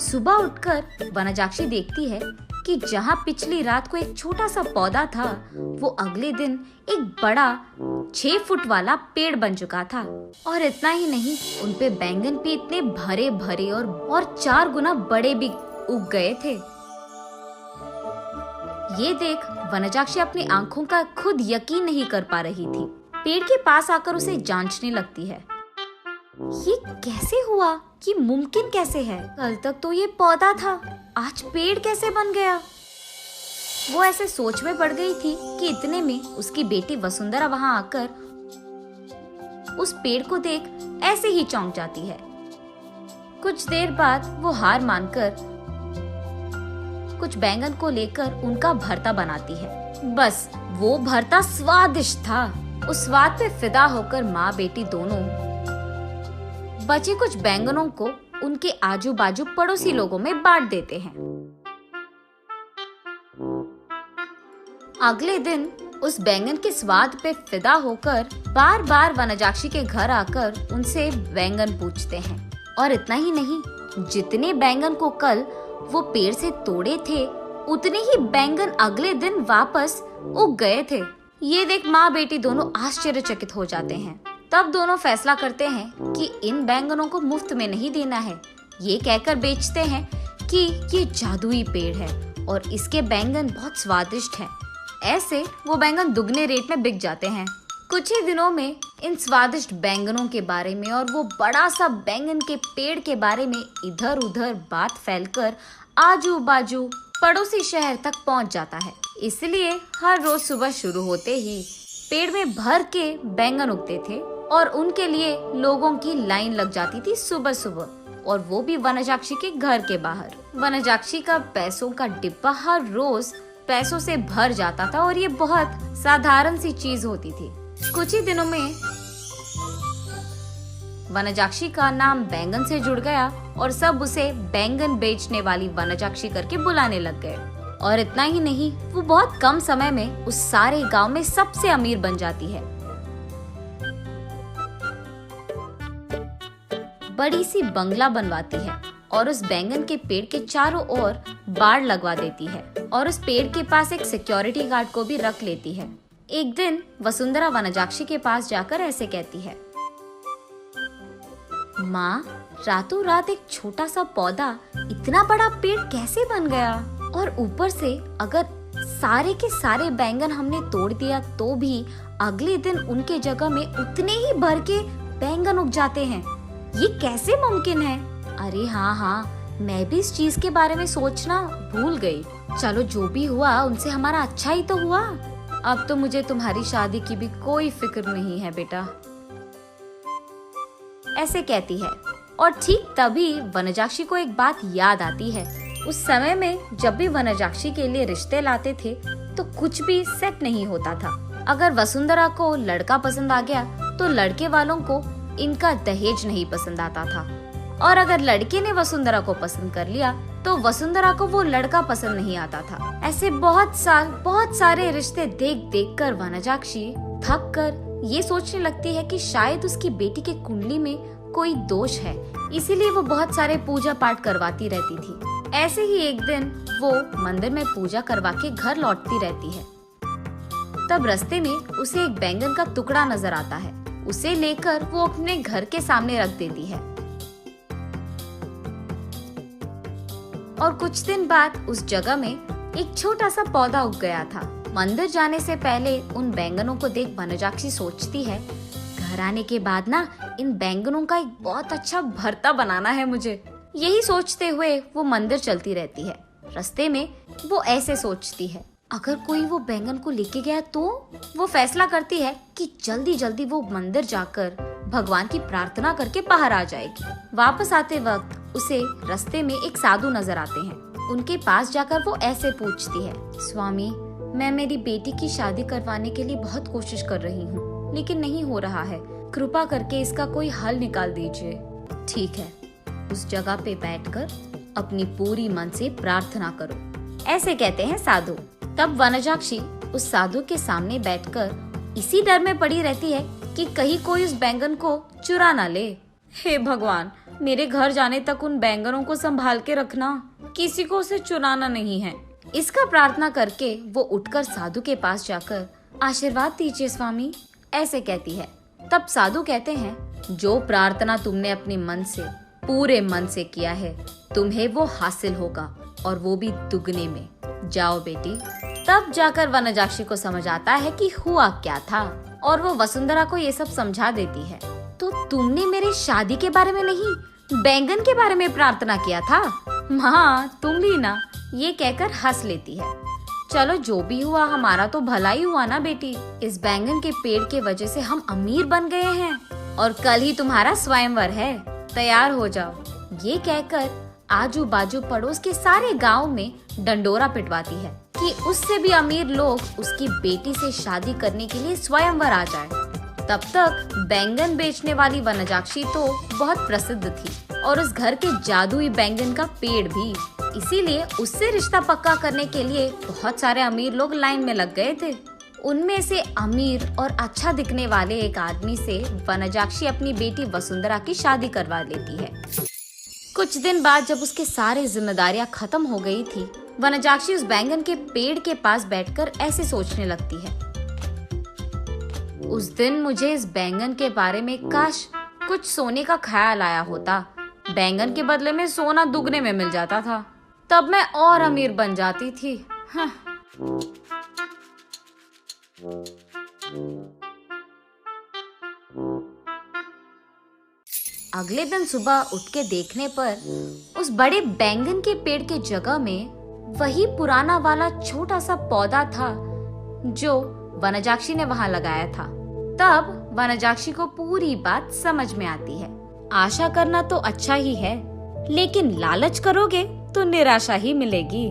सुबह उठकर वनजाक्षी देखती है कि जहाँ पिछली रात को एक छोटा सा पौधा था, वो अगले दिन एक बड़ा 6 फुट वाला पेड़ बन चुका था। और इतना ही नहीं, उनपे बैंगन भी इतने भरे भरे और 4 गुना बड़े भी उग गए थे। ये देख वनजाक्षी अपनी आंखों का खुद यकीन नहीं कर पा रही थी। पेड़ के पास आकर उसे जांचने लगती है। ये कैसे हुआ? ये मुमकिन कैसे है? कल तक तो ये पौधा था, आज पेड़ कैसे बन गया? वो ऐसे सोच में पड़ गई थी कि इतने में उसकी बेटी वसुंधरा वहां आकर उस पेड़ को देख ऐसे ही चौंक जाती है। कुछ देर बाद वो हार मानकर कुछ बैंगन को लेकर उनका भरता बनाती है। बस वो भरता स्वादिष्ट था। उस स्वाद पे फिदा होकर माँ बेटी दोनों बचे कुछ बैंगनों को उनके आजू बाजू पड़ोसी लोगों में बांट देते हैं। अगले दिन उस बैंगन के स्वाद पे फिदा होकर बार बार वनजाक्षी के घर आकर उनसे बैंगन पूछते हैं। और इतना ही नहीं, जितने बैंगन को कल वो पेड़ से तोड़े थे, उतने ही बैंगन अगले दिन वापस उग गए थे। ये देख माँ बेटी दोनों आश्चर्यचकित हो जाते हैं। तब दोनों फैसला करते हैं कि इन बैंगनों को मुफ्त में नहीं देना है। ये कहकर बेचते हैं कि ये जादुई पेड़ है और इसके बैंगन बहुत स्वादिष्ट हैं। ऐसे वो बैंगन दुगने रेट में बिक जाते हैं। कुछ ही दिनों में इन स्वादिष्ट बैंगनों के बारे में और वो बड़ा सा बैंगन के पेड़ के बारे में इधर उधर बात फैलकर आजू बाजू पड़ोसी शहर तक पहुंच जाता है। इसलिए हर रोज सुबह शुरू होते ही पेड़ में भर के बैंगन उगते थे और उनके लिए लोगों की लाइन लग जाती थी सुबह सुबह, और वो भी वनजाक्षी के घर के बाहर। वनजाक्षी का पैसों का डिब्बा हर रोज पैसों से भर जाता था और ये बहुत साधारण सी चीज होती थी। कुछ ही दिनों में वनजाक्षी का नाम बैंगन से जुड़ गया और सब उसे बैंगन बेचने वाली वनजाक्षी करके बुलाने लग गए। और इतना ही नहीं, वो बहुत कम समय में उस सारे गांव में सबसे अमीर बन जाती है। बड़ी सी बंगला बनवाती है और उस बैंगन के पेड़ के चारों ओर बाड़ लगवा देती है और उस पेड़ के पास एक सिक्योरिटी गार्ड को भी रख लेती है। एक दिन वसुंधरा वनजाक्षी के पास जाकर ऐसे कहती है, माँ, रातों रात एक छोटा सा पौधा इतना बड़ा पेड़ कैसे बन गया? और ऊपर से अगर सारे के सारे बैंगन हमने तोड़ दिया तो भी अगले दिन उनके जगह में उतने ही भर के बैंगन उग जाते हैं। ये कैसे मुमकिन है? अरे हाँ, मैं भी इस चीज के बारे में सोचना भूल गई। चलो, जो भी हुआ उनसे हमारा अच्छा ही तो हुआ। अब तो मुझे तुम्हारी शादी की भी कोई फिक्र नहीं है बेटा, ऐसे कहती है। और ठीक तभी वनजाक्षी को एक बात याद आती है। उस समय में जब भी वनजाक्षी के लिए रिश्ते लाते थे तो कुछ भी सेट नहीं होता था। अगर वसुंधरा को लड़का पसंद आ गया तो लड़के वालों को इनका दहेज नहीं पसंद आता था, और अगर लड़के ने वसुंधरा को पसंद कर लिया तो वसुंधरा को वो लड़का पसंद नहीं आता था। ऐसे बहुत सारे रिश्ते देख देख कर वनजाक्षी थक कर ये सोचने लगती है कि शायद उसकी बेटी के कुंडली में कोई दोष है, इसीलिए वो बहुत सारे पूजा पाठ करवाती रहती थी। ऐसे ही एक दिन वो मंदिर में पूजा करवा के घर लौटती रहती है। तब रास्ते में उसे एक बैंगन का टुकड़ा नजर आता है। उसे लेकर वो अपने घर के सामने रख देती है। और कुछ दिन बाद उस जगह में एक छोटा सा पौधा उग गया था। मंदिर जाने से पहले उन बैंगनों को देख वनजाक्षी सोचती है, घर आने के बाद ना इन बैंगनों का एक बहुत अच्छा भरता बनाना है मुझे। यही सोचते हुए वो मंदिर चलती रहती है। रास्ते में वो ऐसे सोचती है, अगर कोई वो बैंगन को लेके गया तो? वो फैसला करती है कि जल्दी जल्दी वो मंदिर जाकर भगवान की प्रार्थना करके बाहर आ जाएगी। वापस आते वक्त उसे रास्ते में एक साधु नजर आते हैं। उनके पास जाकर वो ऐसे पूछती है, स्वामी, मैं मेरी बेटी की शादी करवाने के लिए बहुत कोशिश कर रही हूँ, लेकिन नहीं हो रहा है। कृपा करके इसका कोई हल निकाल दीजिए। ठीक है, उस जगह पे बैठकर अपनी पूरी मन से प्रार्थना करो, ऐसे कहते हैं साधु। तब वनजाक्षी उस साधु के सामने बैठकर इसी डर में पड़ी रहती है कि कहीं कोई उस बैंगन को चुरा ना ले। हे भगवान, मेरे घर जाने तक उन बैंगनों को संभाल के रखना, किसी को उसे चुराना नहीं है। इसका प्रार्थना करके वो उठकर साधु के पास जाकर आशीर्वाद दीजिए स्वामी, ऐसे कहती है। तब साधु कहते हैं, जो प्रार्थना तुमने अपने मन से, पूरे मन से किया है, तुम्हें वो हासिल होगा, और वो भी दुगने में। जाओ बेटी। तब जाकर वनजाक्षी को समझ आता है कि हुआ क्या था, और वो वसुंधरा को ये सब समझा देती है। तो तुमने मेरे शादी के बारे में नहीं, बैंगन के बारे में प्रार्थना किया था। हाँ, तुम भी ना, ये कहकर हंस लेती है। चलो जो भी हुआ, हमारा तो भला ही हुआ ना बेटी। इस बैंगन के पेड़ के वजह से हम अमीर बन गए हैं, और कल ही तुम्हारा स्वयंवर है, तैयार हो जाओ। ये कहकर आजू बाजू पड़ोस के सारे गांव में डंडोरा पिटवाती है कि उससे भी अमीर लोग उसकी बेटी से शादी करने के लिए स्वयंवर आ जाए। तब तक बैंगन बेचने वाली वनजाक्षी तो बहुत प्रसिद्ध थी, और उस घर के जादुई बैंगन का पेड़ भी। इसीलिए उससे रिश्ता पक्का करने के लिए बहुत सारे अमीर लोग लाइन में लग गए थे। उनमें से अमीर और अच्छा दिखने वाले एक आदमी से वनजाक्षी अपनी बेटी वसुंधरा की शादी करवा लेती है। कुछ दिन बाद जब उसके सारे जिम्मेदारियां खत्म हो गई थी, वनजाक्षी उस बैंगन के पेड़ के पास बैठकर ऐसे सोचने लगती है, उस दिन मुझे इस बैंगन के बारे में काश कुछ सोने का ख्याल आया होता। बैंगन के बदले में सोना दुगने में मिल जाता था, तब मैं और अमीर बन जाती थी। हाँ। अगले दिन सुबह उठ के देखने पर उस बड़े बैंगन के पेड़ के जगह में वही पुराना वाला छोटा सा पौधा था जो वनजाक्षी ने वहां लगाया था। तब वनजाक्षी को पूरी बात समझ में आती है। आशा करना तो अच्छा ही है, लेकिन लालच करोगे तो निराशा ही मिलेगी।